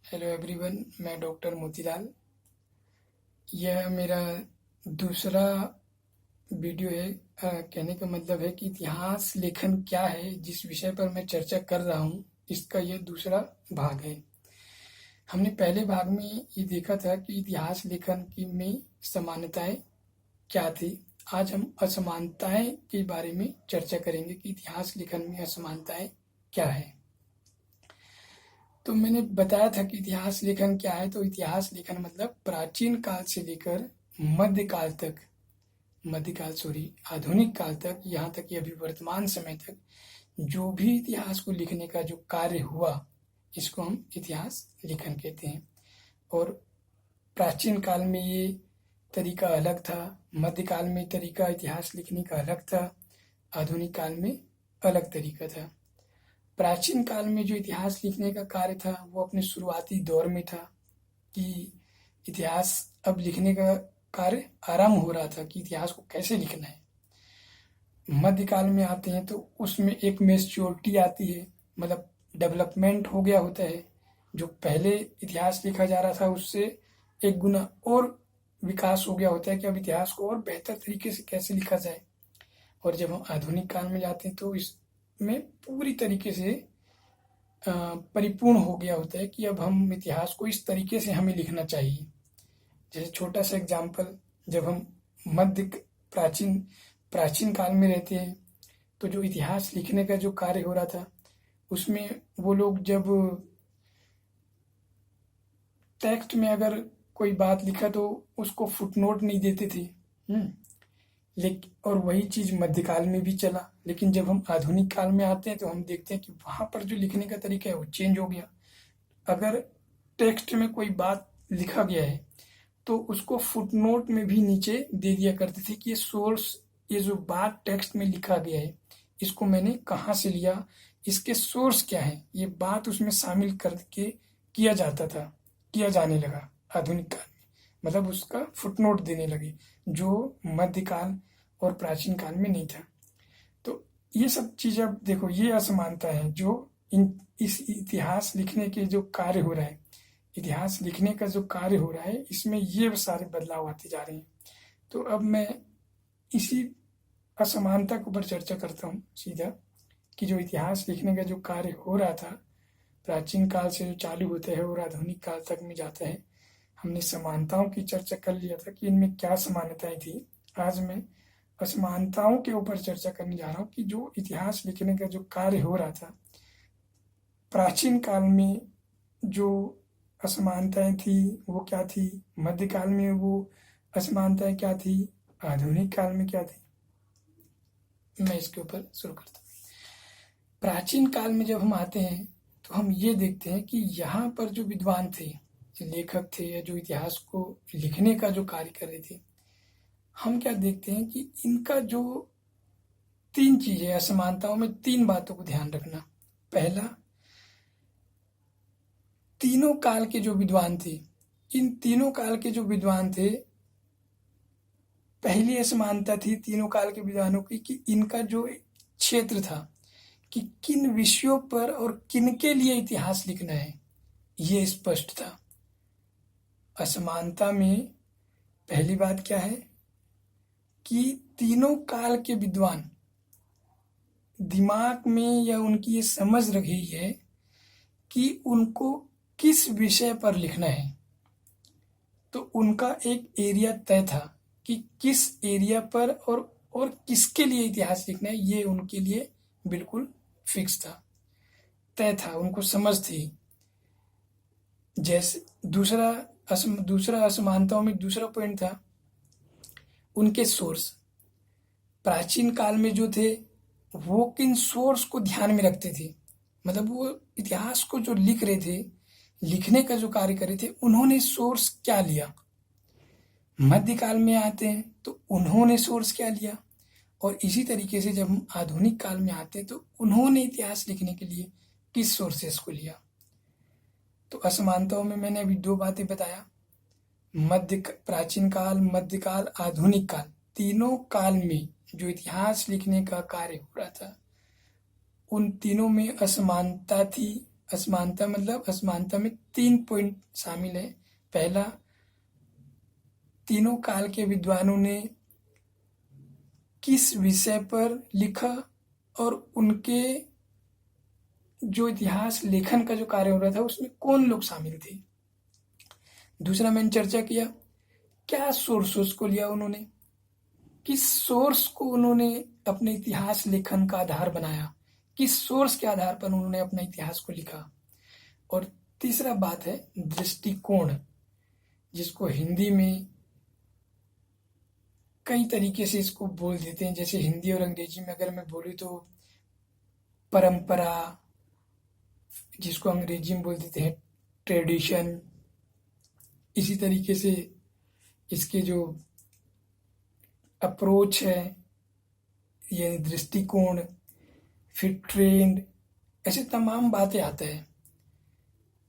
Hello everyone, मैं doctor Motilal. यह मेरा दूसरा वीडियो है। कहने का मतलब है कि इतिहास लेखन क्या है, जिस विषय पर मैं चर्चा कर रहा हूँ, इसका यह दूसरा भाग है। हमने पहले भाग में ये देखा था कि इतिहास लेखन की में समानताएं क्या थी। आज हम असमानताएं के बारे में चर्चा करेंगे कि इतिहास लेखन में असमानताएं क्या है। तो मैंने बताया था कि इतिहास लेखन क्या है। तो इतिहास लेखन मतलब प्राचीन काल से लेकर आधुनिक काल तक, यहाँ तक कि अभी वर्तमान समय तक जो भी इतिहास को लिखने का जो कार्य हुआ, इसको हम इतिहास लेखन कहते हैं। और प्राचीन काल में ये तरीका अलग था, मध्यकाल में तरीका इतिहास लिखने का अलग था, आधुनिक काल में अलग तरीका था। प्राचीन काल में जो इतिहास लिखने का कार्य था वो अपने शुरुआती दौर में था कि इतिहास अब लिखने का कार्य आरंभ हो रहा था कि इतिहास को कैसे लिखना है। मध्यकाल में आते हैं तो उसमें एक मैच्योरिटी आती है, मतलब डेवलपमेंट हो गया होता है। जो पहले इतिहास लिखा जा रहा था उससे एक गुना और विकास हो गया होता है कि अब इतिहास को और बेहतर तरीके से कैसे लिखा जाए। और जब हम आधुनिक काल में जाते हैं तो इसमें पूरी तरीके से परिपूर्ण हो गया होता है कि अब हम इतिहास को इस तरीके से हमें लिखना चाहिए। जैसे छोटा सा एग्जाम्पल, जब हम मध्य प्राचीन प्राचीन काल में रहते हैं तो जो इतिहास लिखने का जो कार्य हो रहा था उसमें वो लोग जब टेक्स्ट में अगर कोई बात लिखा तो उसको फुटनोट नहीं देते थे। लेकिन और वही चीज़ मध्यकाल में भी चला। लेकिन जब हम आधुनिक काल में आते हैं तो हम देखते हैं कि वहाँ पर जो लिखने का तरीका है वो चेंज हो गया। अगर टेक्स्ट में कोई बात लिखा गया है तो उसको फुटनोट में भी नीचे दे दिया करते थे कि ये जो बात टेक्स्ट में लिखा गया है इसको मैंने कहाँ से लिया, इसके सोर्स क्या है, ये बात उसमें शामिल करके किया जाने लगा आधुनिक काल में। मतलब उसका फुटनोट देने लगे, जो मध्यकाल और प्राचीन काल में नहीं था। तो ये सब चीज़ अब देखो, ये असमानता है जो इस इतिहास लिखने के जो कार्य हो रहा है, इतिहास लिखने का जो कार्य हो रहा है, इसमें ये सारे बदलाव आते जा रहे हैं। तो अब मैं इसी असमानता के ऊपर चर्चा करता हूँ सीधा, कि जो इतिहास लिखने का जो कार्य हो रहा था प्राचीन काल से जो चालू होता है और आधुनिक काल तक में जाता है। हमने समानताओं की चर्चा कर लिया था कि इनमें क्या समानताएं थी। आज मैं असमानताओं के ऊपर चर्चा करने जा रहा हूँ कि जो इतिहास लिखने का जो कार्य हो रहा था प्राचीन काल में, जो असमानताएं थी वो क्या थी, मध्यकाल में वो असमानताएं क्या थी, आधुनिक काल में क्या थी, मैं इसके ऊपर शुरू करता हूँ। प्राचीन काल में जब हम आते हैं तो हम ये देखते हैं कि यहाँ पर जो विद्वान थे, जो लेखक थे, या जो इतिहास को लिखने का जो कार्य कर रहे थे, हम क्या देखते हैं कि इनका जो 3 चीजें, असमानताओं में 3 बातों को ध्यान रखना। पहला, तीनों काल के जो विद्वान थे, इन तीनों काल के जो विद्वान थे, पहली असमानता थी तीनों काल के विद्वानों की कि इनका जो क्षेत्र था कि किन विषयों पर और किनके लिए इतिहास लिखना है, ये स्पष्ट था। असमानता में पहली बात क्या है कि तीनों काल के विद्वान दिमाग में या उनकी ये समझ रही है कि उनको किस विषय पर लिखना है। तो उनका एक एरिया तय था कि किस एरिया पर और किसके लिए इतिहास लिखना है, ये उनके लिए बिल्कुल फिक्स था, तय था, उनको समझ थी। जैसे दूसरा असमानताओं में दूसरा पॉइंट था उनके सोर्स। प्राचीन काल में जो थे वो किन सोर्स को ध्यान में रखते थे, मतलब वो इतिहास को जो लिख रहे थे, लिखने का जो कार्य कर रहे थे, उन्होंने सोर्स क्या लिया। मध्यकाल में आते हैं तो उन्होंने सोर्स क्या लिया, और इसी तरीके से जब हम आधुनिक काल में आते हैं तो उन्होंने इतिहास लिखने के लिए किस सोर्सेस को लिया। तो असमानताओं में मैंने अभी 2 बातें बताया, प्राचीन काल, मध्यकाल, आधुनिक काल, तीनों काल में जो इतिहास लिखने का कार्य हो रहा था उन तीनों में असमानता थी असमानता मतलब असमानता में 3 पॉइंट शामिल है। पहला, तीनों काल के विद्वानों ने किस विषय पर लिखा और उनके जो इतिहास लेखन का जो कार्य हो रहा था उसमें कौन लोग शामिल थे। दूसरा मैंने चर्चा किया, क्या सोर्सेस को लिया उन्होंने, किस सोर्स को उन्होंने अपने इतिहास लेखन का आधार बनाया, किस सोर्स के आधार पर उन्होंने अपने इतिहास को लिखा। और तीसरा बात है दृष्टिकोण, जिसको हिंदी में कई तरीके से इसको बोल देते हैं। जैसे हिंदी और अंग्रेजी में अगर मैं बोलूँ तो परंपरा, जिसको अंग्रेजी में बोल देते हैं ट्रेडिशन। इसी तरीके से इसके जो अप्रोच है यानी दृष्टिकोण, फिर ट्रेंड, ऐसे तमाम बातें आते हैं।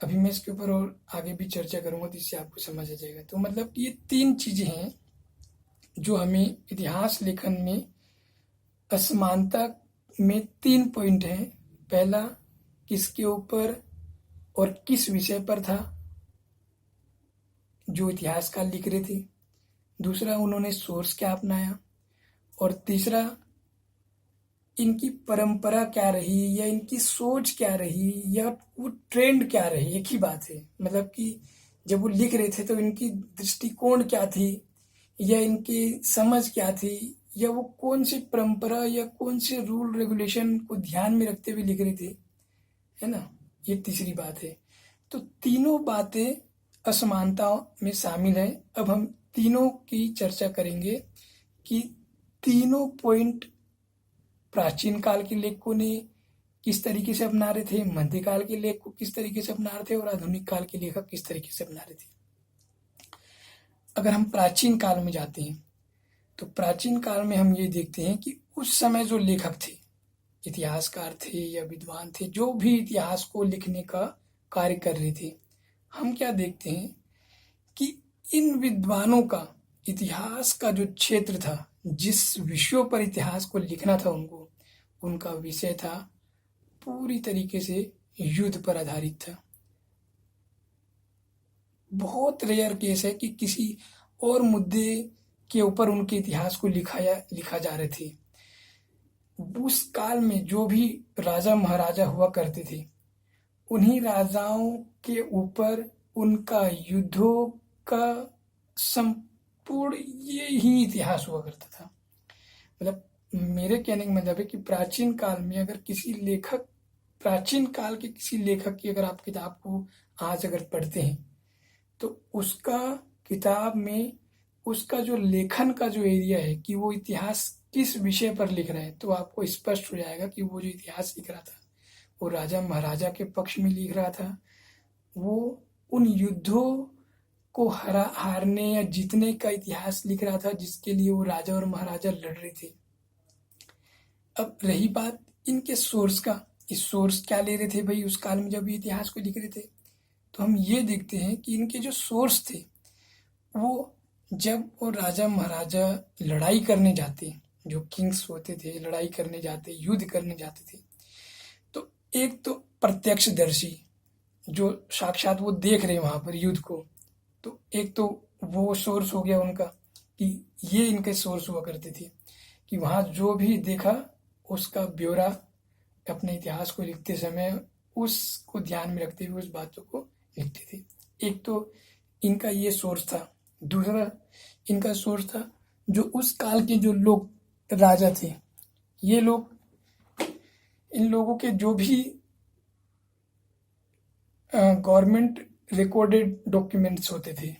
अभी मैं इसके ऊपर और आगे भी चर्चा करूंगा तो इससे आपको समझ आ जाएगा। तो मतलब ये 3 चीजें हैं जो हमें इतिहास लेखन में असमानता में 3 पॉइंट हैं। पहला, किसके ऊपर और किस विषय पर था जो इतिहासकार लिख रहे थे। दूसरा, उन्होंने सोर्स क्या अपनाया। और तीसरा, इनकी परंपरा क्या रही या इनकी सोच क्या रही या वो ट्रेंड क्या रही। एक ही बात है, मतलब कि जब वो लिख रहे थे तो इनकी दृष्टिकोण क्या थी या इनकी समझ क्या थी या वो कौन सी परंपरा या कौन से रूल रेगुलेशन को ध्यान में रखते हुए लिख रहे थे, है ना। ये तीसरी बात है। तो तीनों बातें असमानताओं में शामिल है। अब हम तीनों की चर्चा करेंगे कि तीनों पॉइंट प्राचीन काल के लेखकों ने किस तरीके से अपना रहे थे, मध्यकाल के लेख को किस तरीके से अपना रहे थे और आधुनिक काल के लेखक किस तरीके से अपना रहे थे। अगर हम प्राचीन काल में जाते हैं तो प्राचीन काल में हम ये देखते हैं कि उस समय जो लेखक थे, इतिहासकार थे या विद्वान थे, जो भी इतिहास को लिखने का कार्य कर रहे थे, हम क्या देखते हैं कि इन विद्वानों का इतिहास का जो क्षेत्र था, जिस विषयों पर इतिहास को लिखना था उनको, उनका विषय था पूरी तरीके से युद्ध पर आधारित था। बहुत रेयर केस है कि किसी और मुद्दे के ऊपर उनके इतिहास को लिखा जा रहे थे। उस काल में जो भी राजा महाराजा हुआ करते थे, उन्हीं राजाओं के ऊपर उनका युद्धों का संपूर्ण ये ही इतिहास हुआ करता था। मतलब मेरे कहने का मतलब है कि प्राचीन काल में अगर किसी लेखक, प्राचीन काल के किसी लेखक की अगर आप किताब को आज अगर पढ़ते हैं तो उसका किताब में उसका जो लेखन का जो एरिया है कि वो इतिहास किस विषय पर लिख रहा है, तो आपको स्पष्ट हो जाएगा कि वो जो इतिहास लिख रहा था वो राजा महाराजा के पक्ष में लिख रहा था। वो उन युद्धों को हारने या जीतने का इतिहास लिख रहा था जिसके लिए वो राजा और महाराजा लड़ रहे थे। अब रही बात इनके सोर्स का, इस सोर्स क्या ले रहे थे भाई उस काल में जब ये इतिहास को लिख रहे थे, तो हम ये देखते हैं कि इनके जो सोर्स थे वो जब वो राजा महाराजा लड़ाई करने जाते, जो किंग्स होते थे लड़ाई करने जाते, युद्ध करने जाते थे, तो एक तो प्रत्यक्षदर्शी जो साक्षात वो देख रहे वहां पर युद्ध को, तो एक तो वो सोर्स हो गया उनका कि ये इनके सोर्स हुआ करते थे कि वहां जो भी देखा उसका ब्यौरा अपने इतिहास को लिखते समय उसको ध्यान में रखते हुए उस बातों को लिखते थे। एक तो इनका ये सोर्स था। दूसरा इनका सोर्स था जो उस काल के जो लोग राजा थे, ये लोग, इन लोगों के जो भी गवर्नमेंट रिकॉर्डेड डॉक्यूमेंट्स होते थे,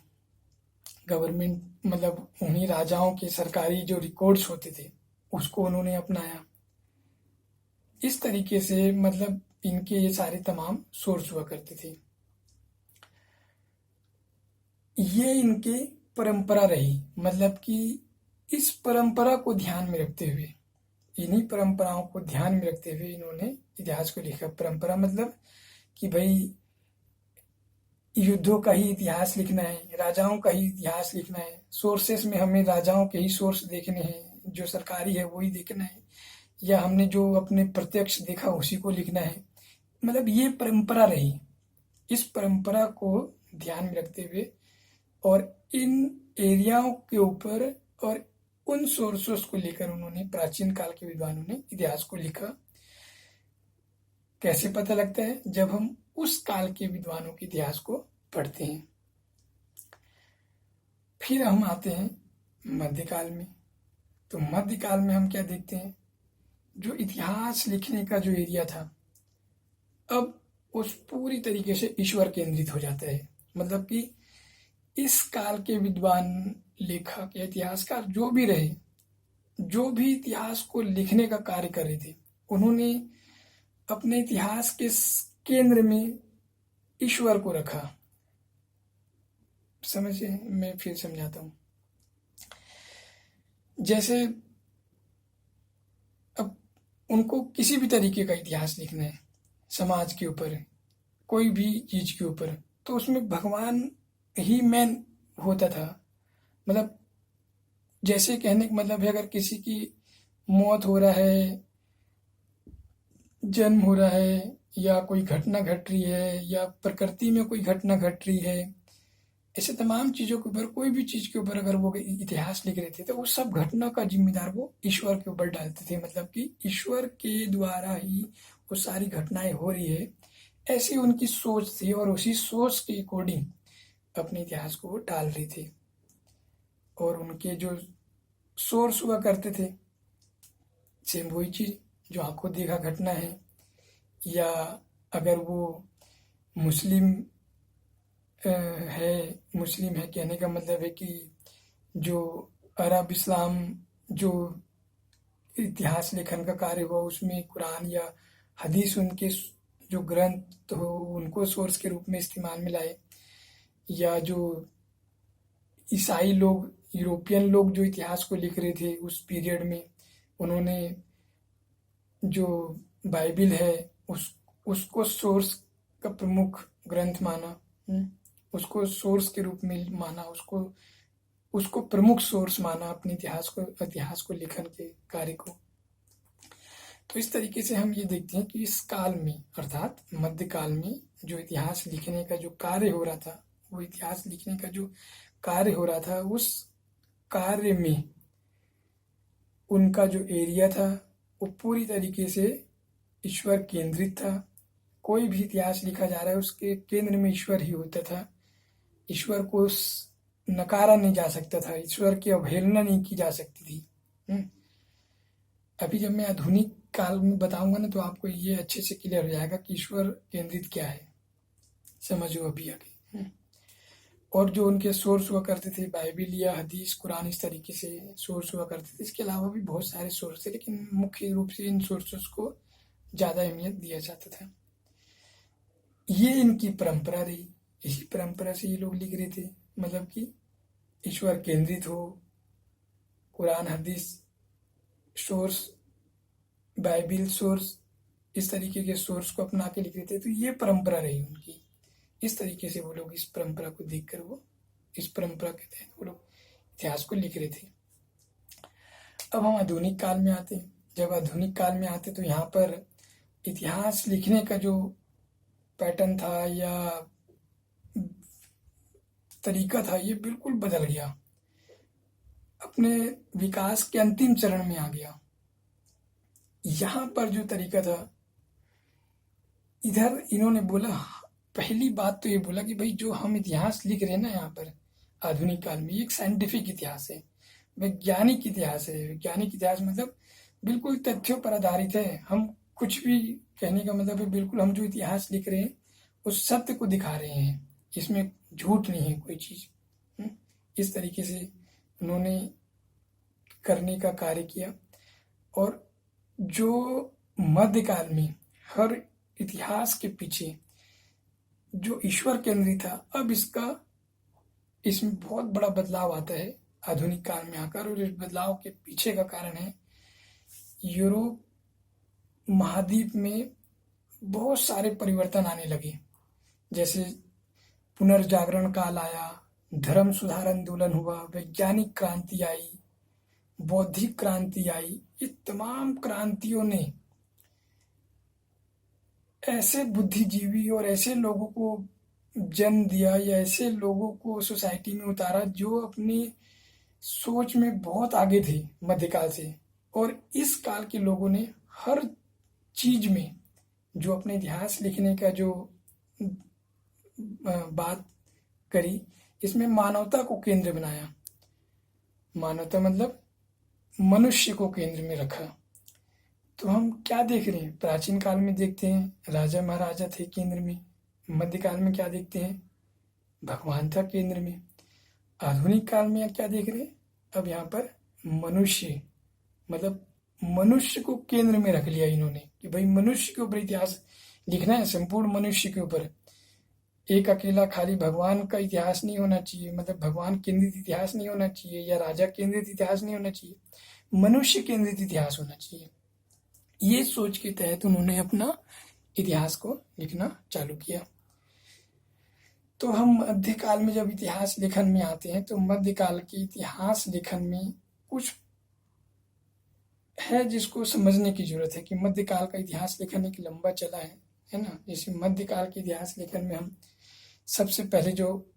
गवर्नमेंट मतलब उन्हीं राजाओं के सरकारी जो रिकॉर्ड्स होते थे उसको उन्होंने अपनाया। इस तरीके से मतलब इनके ये सारे तमाम सोर्स हुआ करते थे। ये इनके परंपरा रही, मतलब कि इस परंपरा को ध्यान में रखते हुए, इन्हीं परंपराओं को ध्यान में रखते हुए इन्होंने इतिहास को लिखा। परंपरा मतलब कि भाई युद्धों का ही इतिहास लिखना है, राजाओं का ही इतिहास लिखना है, सोर्सेस में हमें राजाओं के ही सोर्स देखने हैं, जो सरकारी है वही देखना है, या हमने जो अपने प्रत्यक्ष देखा उसी को लिखना है। मतलब ये परंपरा रही। इस परंपरा को ध्यान में रखते हुए और इन एरियाओं के ऊपर और उन सोर्सेस को लेकर उन्होंने, प्राचीन काल के विद्वानों ने इतिहास को लिखा। कैसे पता लगता है? जब हम उस काल के विद्वानों के इतिहास को पढ़ते हैं। फिर हम आते हैं मध्यकाल में। तो मध्यकाल में हम क्या देखते हैं? जो इतिहास लिखने का जो एरिया था, अब उस पूरी तरीके से ईश्वर केंद्रित हो जाता है। मतलब कि इस काल के विद्वान, लेखक या इतिहासकार जो भी रहे, जो भी इतिहास को लिखने का कार्य कर रहे थे, उन्होंने अपने इतिहास के केंद्र में ईश्वर को रखा। समझे? मैं फिर समझाता हूँ। जैसे अब उनको किसी भी तरीके का इतिहास लिखना है, समाज के ऊपर, कोई भी चीज के ऊपर, तो उसमें भगवान ही मेन होता था। मतलब जैसे कहने का मतलब है, अगर किसी की मौत हो रहा है, जन्म हो रहा है, या कोई घटना घट रही है, या प्रकृति में कोई घटना घट रही है, ऐसे तमाम चीज़ों के ऊपर, कोई भी चीज़ के ऊपर अगर वो इतिहास लिख रहे थे, तो उस सब घटना का जिम्मेदार वो ईश्वर के ऊपर डालते थे। मतलब कि ईश्वर के द्वारा ही वो सारी घटनाएं हो रही है, ऐसी उनकी सोच थी, और उसी सोच के अकॉर्डिंग अपने इतिहास को वो डाल रहे थे। और उनके जो सोर्स हुआ करते थे, सेम वही चीज़ जो आंखों देखा घटना है, या अगर वो मुस्लिम मुस्लिम है, कहने का मतलब है कि जो अरब इस्लाम जो इतिहास लेखन का कार्य हुआ, उसमें कुरान या हदीस, उनके जो ग्रंथ हो, उनको सोर्स के रूप में इस्तेमाल में लाए। या जो ईसाई लोग, यूरोपियन लोग जो इतिहास को लिख रहे थे उस पीरियड में, उन्होंने जो बाइबिल है उसको सोर्स का प्रमुख ग्रंथ माना। उसको सोर्स के रूप में माना, उसको प्रमुख सोर्स माना अपने इतिहास को लिखन के कार्य को। तो इस तरीके से हम ये देखते हैं कि इस काल में, अर्थात मध्यकाल में, जो इतिहास लिखने का जो कार्य हो रहा था, वो इतिहास लिखने का जो कार्य हो रहा था, उस कार्य में उनका जो एरिया था वो पूरी तरीके से ईश्वर केंद्रित था। कोई भी इतिहास लिखा जा रहा है, उसके केंद्र में ईश्वर ही होता था। ईश्वर को नकारा नहीं जा सकता था, ईश्वर की अवहेलना नहीं की जा सकती थी। अभी जब मैं आधुनिक काल में बताऊंगा ना, तो आपको ये अच्छे से क्लियर हो जाएगा कि ईश्वर केंद्रित क्या है। समझो अभी आगे। और जो उनके सोर्स हुआ करते थे, बाइबिल या हदीस, कुरान, इस तरीके से सोर्स हुआ करते थे। इसके अलावा भी बहुत सारे सोर्स थे, लेकिन मुख्य रूप से इन सोर्सेस को ज़्यादा अहमियत दिया जाता था। ये इनकी परंपरा रही। इसी परंपरा से ये लोग लिख रहे थे, मतलब कि ईश्वर केंद्रित हो, कुरान, हदीस सोर्स, बाइबिल सोर्स, इस तरीके के सोर्स को अपना के लिख रहे थे। तो ये परंपरा रही उनकी। इस तरीके से वो लोग इस परंपरा को देखकर, वो इस परंपरा के तहत वो लोग इतिहास को लिख रहे थे। अब हम आधुनिक काल में आते हैं। जब आधुनिक काल में आते तो यहाँ पर इतिहास लिखने का जो पैटर्न था या तरीका था, ये बिल्कुल बदल गया, अपने विकास के अंतिम चरण में आ गया। यहाँ पर जो तरीका था, इधर इन्होंने बोला, पहली बात तो ये बोला कि भाई जो हम इतिहास लिख रहे हैं ना यहाँ पर आधुनिक काल में, ये एक साइंटिफिक इतिहास है, वैज्ञानिक इतिहास है। वैज्ञानिक इतिहास मतलब बिल्कुल तथ्यों पर आधारित है। हम कुछ भी, कहने का मतलब है, बिल्कुल हम जो इतिहास लिख रहे हैं उस सत्य को दिखा रहे हैं, इसमें झूठ नहीं है कोई चीज़। इस तरीके से उन्होंने करने का कार्य किया। और जो मध्यकाल में हर इतिहास के पीछे जो ईश्वर केंद्रित था, अब इसमें बहुत बड़ा बदलाव आता है आधुनिक काल में आकर। और इस बदलाव के पीछे का कारण है, यूरोप महाद्वीप में बहुत सारे परिवर्तन आने लगे। जैसे पुनर्जागरण काल आया, धर्म सुधार आंदोलन हुआ, वैज्ञानिक क्रांति आई, बौद्धिक क्रांति आई। ये तमाम क्रांतियों ने ऐसे बुद्धिजीवी और ऐसे लोगों को जन्म दिया या ऐसे लोगों को सोसाइटी में उतारा जो अपनी सोच में बहुत आगे थे मध्यकाल से। और इस काल के लोगों ने हर चीज में जो अपने इतिहास लिखने का जो बात करी, इसमें मानवता को केंद्र बनाया। मानवता मतलब मनुष्य को केंद्र में रखा। तो हम क्या देख रहे हैं? प्राचीन काल में देखते हैं राजा महाराजा थे केंद्र में। मध्यकाल में क्या देखते हैं? भगवान था केंद्र में। आधुनिक काल में क्या देख रहे हैं? अब यहाँ पर मनुष्य, मतलब मनुष्य को केंद्र में रख लिया इन्होंने कि भाई मनुष्य के ऊपर इतिहास लिखना है, संपूर्ण मनुष्य के ऊपर। एक अकेला खाली भगवान का इतिहास नहीं होना चाहिए, मतलब भगवान केंद्रित इतिहास नहीं होना चाहिए या राजा केंद्रित इतिहास नहीं होना चाहिए, मनुष्य केंद्रित इतिहास होना चाहिए। ये सोच के तहत उन्होंने अपना इतिहास को लिखना चालू किया। तो हम मध्यकाल में जब इतिहास लेखन में आते हैं तो मध्यकाल के इतिहास लेखन में कुछ है जिसको समझने की जरूरत है कि मध्यकाल का इतिहास लेखन एक लंबा चला है ना। जैसे मध्यकाल के इतिहास लेखन में हम सबसे पहले जो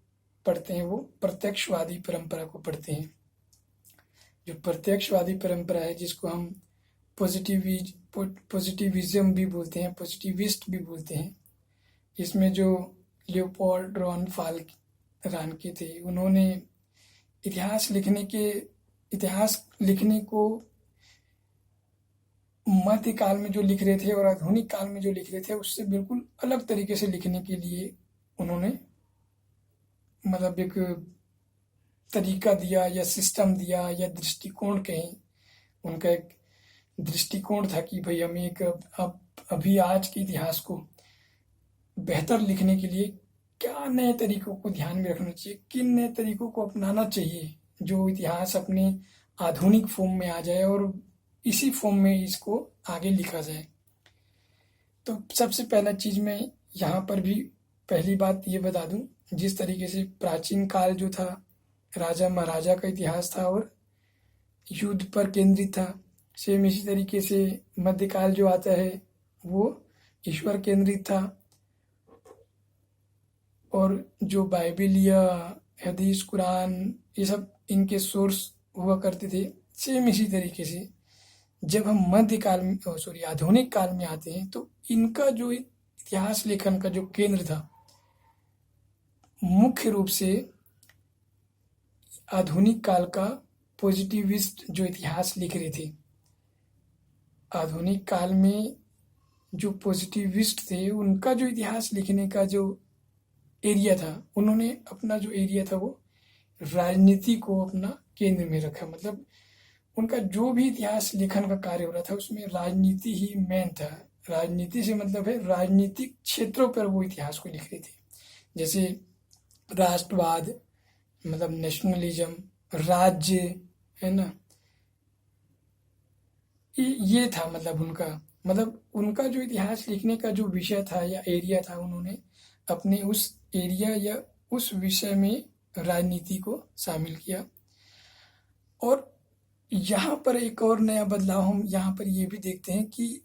पढ़ते हैं वो प्रत्यक्षवादी परंपरा को पढ़ते हैं। जो प्रत्यक्षवादी परंपरा है जिसको हम पॉजिटिविज्म भी बोलते हैं, पॉजिटिविस्ट भी बोलते हैं। इसमें जो लियोपोल्ड रॉन रानके थे, उन्होंने इतिहास लिखने को मध्यकाल में जो लिख रहे थे और आधुनिक काल में जो लिख रहे थे उससे बिल्कुल अलग तरीके से लिखने के लिए उन्होंने मतलब एक तरीका दिया या सिस्टम दिया या दृष्टिकोण कहें। उनका एक दृष्टिकोण था कि भाई हमें एक अभी आज के इतिहास को बेहतर लिखने के लिए क्या नए तरीकों को ध्यान में रखना चाहिए, किन नए तरीकों को अपनाना चाहिए जो इतिहास अपने आधुनिक फॉर्म में आ जाए और इसी फॉर्म में इसको आगे लिखा जाए। तो सबसे पहला चीज मैं यहाँ पर भी पहली बात ये बता दूं, जिस तरीके से प्राचीन काल जो था राजा महाराजा का इतिहास था और युद्ध पर केंद्रित था, सेम इसी तरीके से मध्यकाल जो आता है वो ईश्वर केंद्रित था। और जो बाइबिल या हदीस कुरान ये सब इनके सोर्स हुआ करते थे। सेम इसी तरीके से जब हम आधुनिक काल में आते हैं तो इनका जो इतिहास लेखन का जो केंद्र था मुख्य रूप से आधुनिक काल का पॉजिटिविस्ट जो इतिहास लिख रहे थे। आधुनिक काल में जो पॉजिटिविस्ट थे उनका जो इतिहास लिखने का जो एरिया था, उन्होंने अपना जो एरिया था वो राजनीति को अपना केंद्र में रखा। मतलब उनका जो भी इतिहास लेखन का कार्य हो रहा था उसमें राजनीति ही मेन था। राजनीति से मतलब है राजनीतिक क्षेत्रों पर वो इतिहास को लिख रहे थे। जैसे राष्ट्रवाद, मतलब नेशनलिज्म, राज्य, है ना, ये था मतलब उनका जो इतिहास लिखने का जो विषय था या एरिया था, उन्होंने अपने उस एरिया या उस विषय में राजनीति को शामिल किया। और यहाँ पर एक और नया बदलाव हम यहाँ पर ये भी देखते हैं कि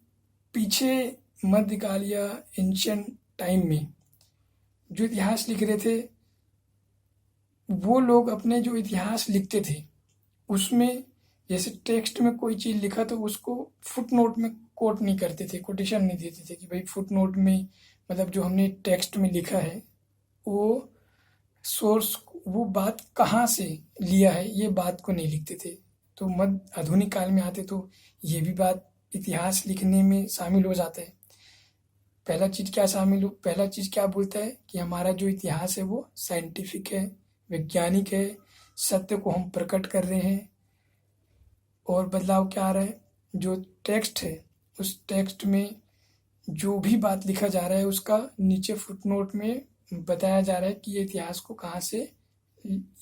पीछे मध्यकाल या एंशिएंट टाइम में जो इतिहास लिख रहे थे वो लोग अपने जो इतिहास लिखते थे उसमें जैसे टेक्स्ट में कोई चीज़ लिखा तो उसको फुट नोट में कोट नहीं करते थे, कोटेशन नहीं देते थे कि भाई फुट नोट में मतलब जो हमने टेक्स्ट में लिखा है वो सोर्स, वो बात कहाँ से लिया है, ये बात को नहीं लिखते थे। तो आधुनिक काल में आते तो ये भी बात इतिहास लिखने में शामिल हो जाता है। पहला चीज़ क्या बोलता है कि हमारा जो इतिहास है वो साइंटिफिक है, वैज्ञानिक है, सत्य को हम प्रकट कर रहे हैं। और बदलाव क्या आ रहा है, जो टेक्स्ट है उस टेक्स्ट में जो भी बात लिखा जा रहा है उसका नीचे फुटनोट में बताया जा रहा है कि ये इतिहास को कहाँ से,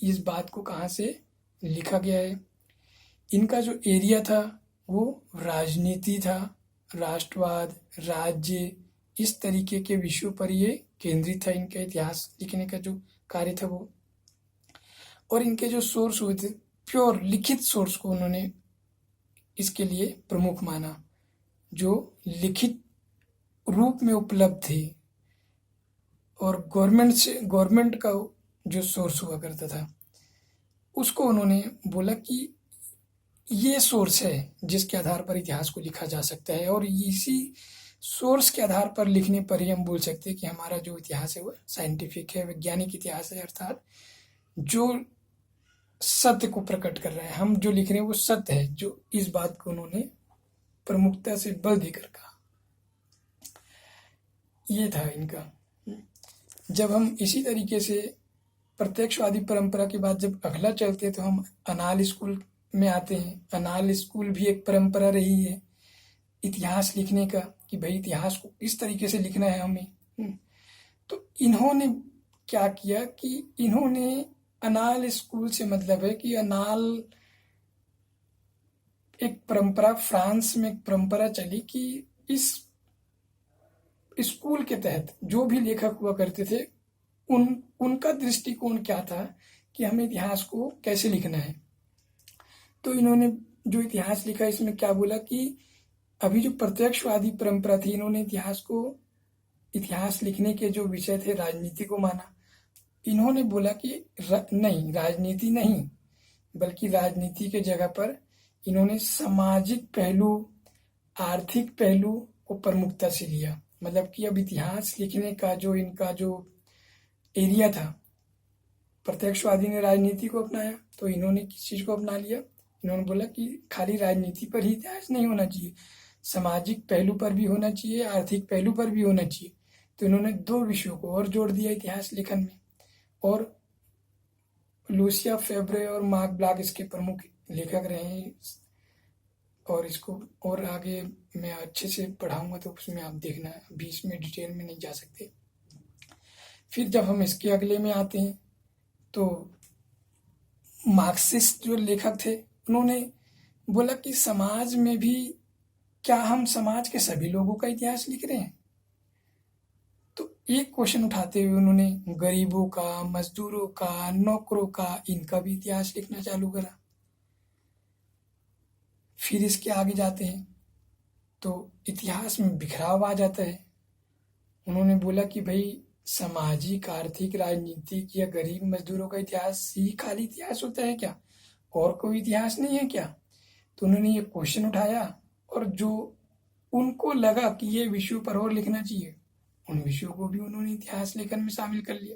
इस बात को कहाँ से लिखा गया है। इनका जो एरिया था वो राजनीति था, राष्ट्रवाद, राज्य, इस तरीके के विषयों पर ये केंद्रित था। इनका इतिहास लिखने का जो कार्य था वो, और इनके जो सोर्स हुए थे प्योर लिखित सोर्स को उन्होंने इसके लिए प्रमुख माना। जो लिखित रूप में उपलब्ध थे और गवर्नमेंट का जो सोर्स हुआ करता था उसको उन्होंने बोला कि ये सोर्स है जिसके आधार पर इतिहास को लिखा जा सकता है और इसी सोर्स के आधार पर लिखने पर ही हम बोल सकते हैं कि हमारा जो इतिहास है वो साइंटिफिक है, वैज्ञानिक इतिहास है, अर्थात जो सत्य को प्रकट कर रहा है। हम जो लिख रहे हैं वो सत्य है, जो इस बात को उन्होंने प्रमुखता से बल देकर कहा। ये था इनका। जब हम इसी तरीके से प्रत्यक्षवादी परंपरा के बाद जब अगला चलते हैं तो हम अनाल स्कूल में आते हैं। अनाल स्कूल भी एक परंपरा रही है इतिहास लिखने का कि भाई इतिहास को इस तरीके से लिखना है हमें। तो इन्होंने क्या किया कि इन्होंने अनाल स्कूल से मतलब है कि अनाल एक परंपरा, फ्रांस में एक परंपरा चली कि इस स्कूल के तहत जो भी लेखक हुआ करते थे उनका दृष्टिकोण क्या था कि हमें इतिहास को कैसे लिखना है। तो इन्होंने जो इतिहास लिखा इसमें क्या बोला कि अभी जो प्रत्यक्षवादी परंपरा थी, इन्होंने इतिहास लिखने के जो विषय थे राजनीति को माना। इन्होंने बोला कि नहीं, राजनीति नहीं, बल्कि राजनीति के जगह पर इन्होंने सामाजिक पहलू, आर्थिक पहलू को प्रमुखता से लिया। मतलब कि अब इतिहास लिखने का जो इनका जो एरिया था, प्रत्यक्षवादी ने राजनीति को अपनाया तो इन्होंने किस चीज़ को अपना लिया। इन्होंने बोला कि खाली राजनीति पर ही इतिहास नहीं होना चाहिए, सामाजिक पहलू पर भी होना चाहिए, आर्थिक पहलू पर भी होना चाहिए। तो इन्होंने दो विषयों को और जोड़ दिया इतिहास लेखन में। और लूसिया फेब्रे और मार्क ब्लॉक इसके प्रमुख लेखक रहे हैं। और इसको और आगे मैं अच्छे से पढ़ाऊंगा तो उसमें आप देखना, अभी इसमें डिटेल में नहीं जा सकते। फिर जब हम इसके अगले में आते हैं तो मार्क्सिस्ट जो लेखक थे उन्होंने बोला कि समाज में भी क्या हम समाज के सभी लोगों का इतिहास लिख रहे हैं। तो एक क्वेश्चन उठाते हुए उन्होंने गरीबों का, मजदूरों का, नौकरों का, इनका भी इतिहास लिखना चालू करा। फिर इसके आगे जाते हैं तो इतिहास में बिखराव आ जाता है। उन्होंने बोला कि भाई सामाजिक, आर्थिक, राजनीतिक या गरीब मजदूरों का इतिहास ही खाली इतिहास होता है क्या, और कोई इतिहास नहीं है क्या। तो उन्होंने ये क्वेश्चन उठाया और जो उनको लगा कि ये विषयों पर और लिखना चाहिए उन विषयों को भी उन्होंने इतिहास लेखन में शामिल कर लिया।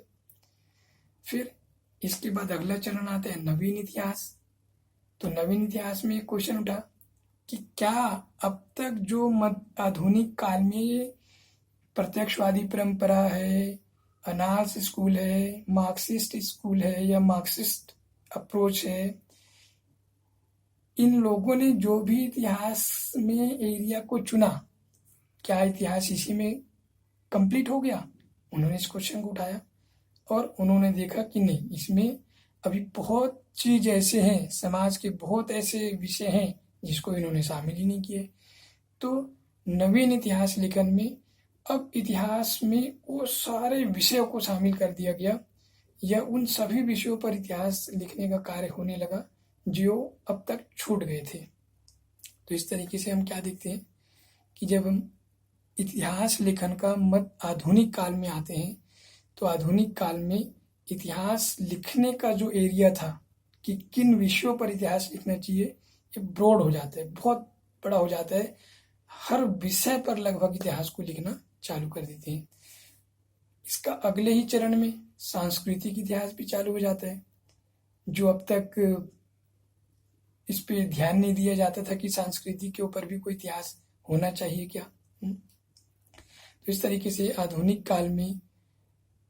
फिर इसके बाद अगला चरण आता है नवीन इतिहास। तो नवीन इतिहास में एक क्वेश्चन उठा कि क्या अब तक जो आधुनिक काल में ये प्रत्यक्षवादी परंपरा है, अनाल्स स्कूल है, मार्क्सिस्ट स्कूल है या मार्क्सिस्ट अप्रोच है, इन लोगों ने जो भी इतिहास में एरिया को चुना, क्या इतिहास इसी में कंप्लीट हो गया। उन्होंने इस क्वेश्चन को उठाया और उन्होंने देखा कि नहीं, इसमें अभी बहुत चीज ऐसे हैं, समाज के बहुत ऐसे विषय हैं जिसको इन्होंने शामिल ही नहीं किए। तो नवीन इतिहास लेखन में अब इतिहास में वो सारे विषयों को शामिल कर दिया गया या उन सभी विषयों पर इतिहास लिखने का कार्य होने लगा जो अब तक छूट गए थे। तो इस तरीके से हम क्या देखते हैं कि जब हम इतिहास लेखन का आधुनिक काल में आते हैं तो आधुनिक काल में इतिहास लिखने का जो एरिया था कि किन विषयों पर इतिहास लिखना चाहिए, ये ब्रॉड हो जाता है, बहुत बड़ा हो जाता है। हर विषय पर लगभग इतिहास को लिखना चालू कर देते हैं। इसका अगले ही चरण में सांस्कृतिक इतिहास भी चालू हो जाता है, जो अब तक इस पे ध्यान नहीं दिया जाता था कि संस्कृति के ऊपर भी कोई इतिहास होना चाहिए क्या। तो इस तरीके से आधुनिक काल में,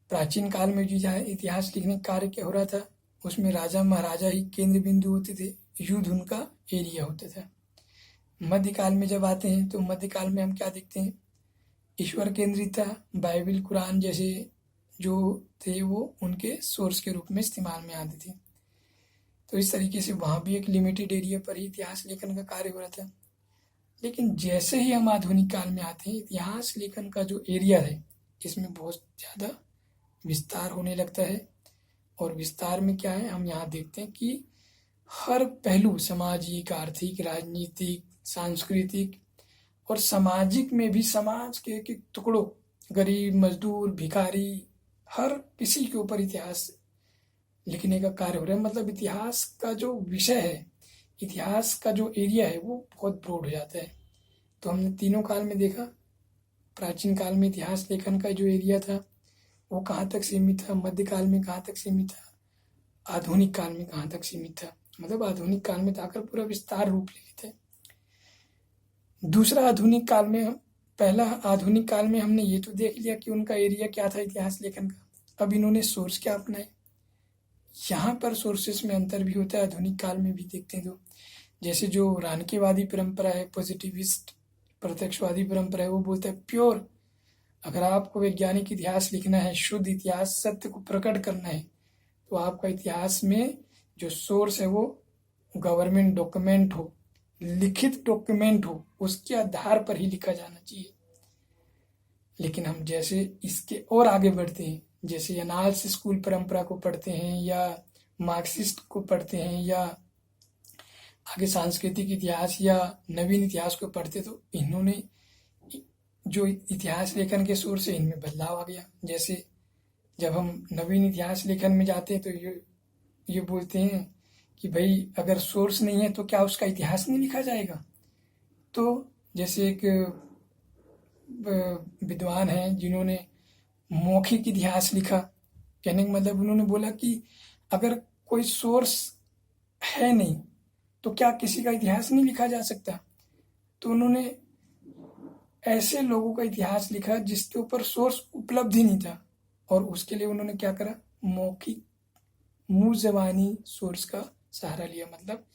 प्राचीन काल में जो इतिहास लिखने का कार्य क्या हो रहा था, उसमें राजा महाराजा ही केंद्र बिंदु होते थे, युद्ध उनका एरिया होता था। मध्यकाल में जब आते हैं तो मध्यकाल में हम क्या देखते हैं, ईश्वर केंद्रितता, बाइबल, कुरान जैसे जो थे वो उनके सोर्स के रूप में इस्तेमाल में आते थे। तो इस तरीके से वहाँ भी एक लिमिटेड एरिया पर ही इतिहास लेखन का कार्य हो रहा था। लेकिन जैसे ही हम आधुनिक काल में आते हैं, इतिहास लेखन का जो एरिया है इसमें बहुत ज़्यादा विस्तार होने लगता है। और विस्तार में क्या है, हम यहाँ देखते हैं कि हर पहलू, सामाजिक, आर्थिक, राजनीतिक, सांस्कृतिक और सामाजिक में भी समाज के एक एक टुकड़ों, गरीब, मजदूर, भिखारी, हर किसी के ऊपर इतिहास लिखने का कार्य हो रहा है। मतलब इतिहास का जो विषय है, इतिहास का जो एरिया है वो बहुत ब्रॉड हो जाता है। तो हमने तीनों काल में देखा, प्राचीन काल में इतिहास लेखन का जो एरिया था वो कहाँ तक सीमित था, मध्यकाल में कहाँ तक सीमित था, आधुनिक काल में कहाँ तक सीमित था। मतलब आधुनिक काल में आकर पूरा विस्तार रूप ले लेते हैं। दूसरा आधुनिक काल में पहला आधुनिक काल में हमने ये तो देख लिया कि उनका एरिया क्या था इतिहास लेखन का। अब इन्होंने सोर्स क्या अपनाए, यहाँ पर सोर्सेस में अंतर भी होता है। आधुनिक काल में भी देखते हैं तो जैसे जो रानकेवादी परंपरा है, पॉजिटिविस्ट प्रत्यक्षवादी परंपरा है, वो बोलता है प्योर, अगर आपको वैज्ञानिक इतिहास लिखना है, शुद्ध इतिहास, सत्य को प्रकट करना है, तो आपका इतिहास में जो सोर्स है वो गवर्नमेंट डॉक्यूमेंट हो, लिखित डॉक्यूमेंट हो, उसके आधार पर ही लिखा जाना चाहिए। लेकिन हम जैसे इसके और आगे बढ़ते हैं, जैसे एनाल्स स्कूल परंपरा को पढ़ते हैं या मार्क्सिस्ट को पढ़ते हैं या आगे सांस्कृतिक इतिहास या नवीन इतिहास को पढ़ते, तो इन्होंने जो इतिहास लेखन के सोर्स है इनमें बदलाव आ गया। जैसे जब हम नवीन इतिहास लेखन में जाते हैं तो ये बोलते हैं कि भाई अगर सोर्स नहीं है तो क्या उसका इतिहास नहीं लिखा जाएगा। तो जैसे एक विद्वान हैं जिन्होंने मौखिक इतिहास लिखा, कहने का मतलब उन्होंने बोला कि अगर कोई सोर्स है नहीं तो क्या किसी का इतिहास नहीं लिखा जा सकता। तो उन्होंने ऐसे लोगों का इतिहास लिखा जिसके ऊपर सोर्स उपलब्ध ही नहीं था, और उसके लिए उन्होंने क्या करा, मौखिक मुँह ज़बानी सोर्स का सहारा लिया। मतलब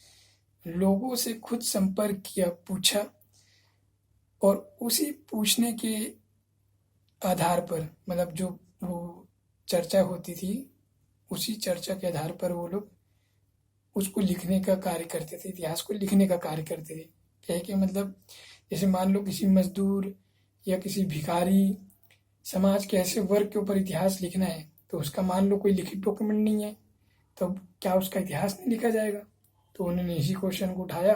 लोगों से खुद संपर्क किया, पूछा, और उसी पूछने के आधार पर, मतलब जो वो चर्चा होती थी उसी चर्चा के आधार पर वो लोग उसको लिखने का कार्य करते थे, इतिहास को लिखने का कार्य करते थे। कहे कि मतलब जैसे मान लो किसी मजदूर या किसी भिखारी समाज के ऐसे वर्ग के ऊपर इतिहास लिखना है, तो उसका मान लो कोई लिखित डॉक्यूमेंट नहीं है, तो क्या उसका इतिहास नहीं लिखा जाएगा। तो उन्होंने इसी क्वेश्चन को उठाया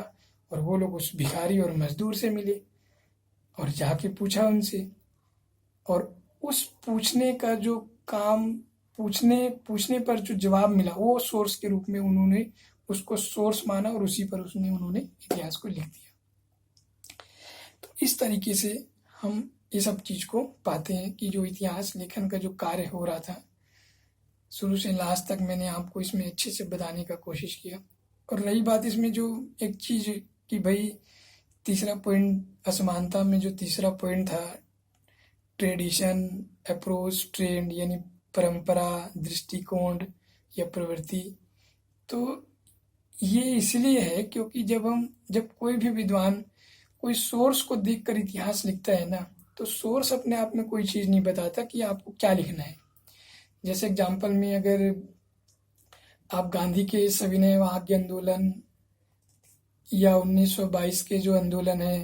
और वो लोग उस भिखारी और मजदूर से मिले और जाके पूछा उनसे, और उस पूछने का जो काम, पूछने पर जो जवाब मिला वो सोर्स के रूप में उन्होंने उसको सोर्स माना और उसी पर उन्होंने इतिहास को लिख दिया। तो इस तरीके से हम ये सब चीज़ को पाते हैं कि जो इतिहास लेखन का जो कार्य हो रहा था शुरू से लास्ट तक, मैंने आपको इसमें अच्छे से बताने का कोशिश किया। और रही बात इसमें जो एक चीज़ कि भाई तीसरा पॉइंट, असमानता में जो तीसरा पॉइंट था, ट्रेडिशन, अप्रोच, ट्रेंड, यानी परंपरा, दृष्टिकोण या प्रवृत्ति, तो ये इसलिए है क्योंकि जब कोई भी विद्वान कोई सोर्स को देखकर इतिहास लिखता है ना, तो सोर्स अपने आप में कोई चीज़ नहीं बताता कि आपको क्या लिखना है। जैसे एग्जाम्पल में अगर आप गांधी के सविनय अवज्ञा आंदोलन या 1922 के जो आंदोलन है,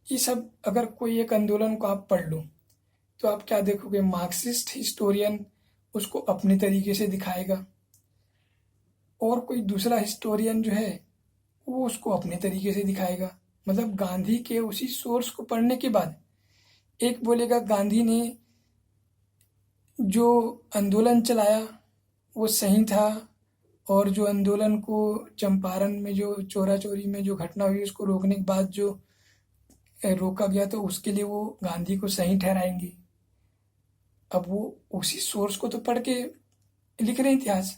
ये सब अगर कोई एक आंदोलन को आप पढ़ लो तो आप क्या देखोगे, मार्क्सिस्ट हिस्टोरियन उसको अपने तरीके से दिखाएगा और कोई दूसरा हिस्टोरियन जो है वो उसको अपने तरीके से दिखाएगा। मतलब गांधी के उसी सोर्स को पढ़ने के बाद एक बोलेगा गांधी ने जो आंदोलन चलाया वो सही था, और जो आंदोलन को चंपारण में जो चोरा चोरी में जो घटना हुई उसको रोकने के बाद जो रोका गया तो उसके लिए वो गांधी को सही ठहराएंगे। अब वो उसी सोर्स को तो पढ़ के लिख रहे हैं इतिहास,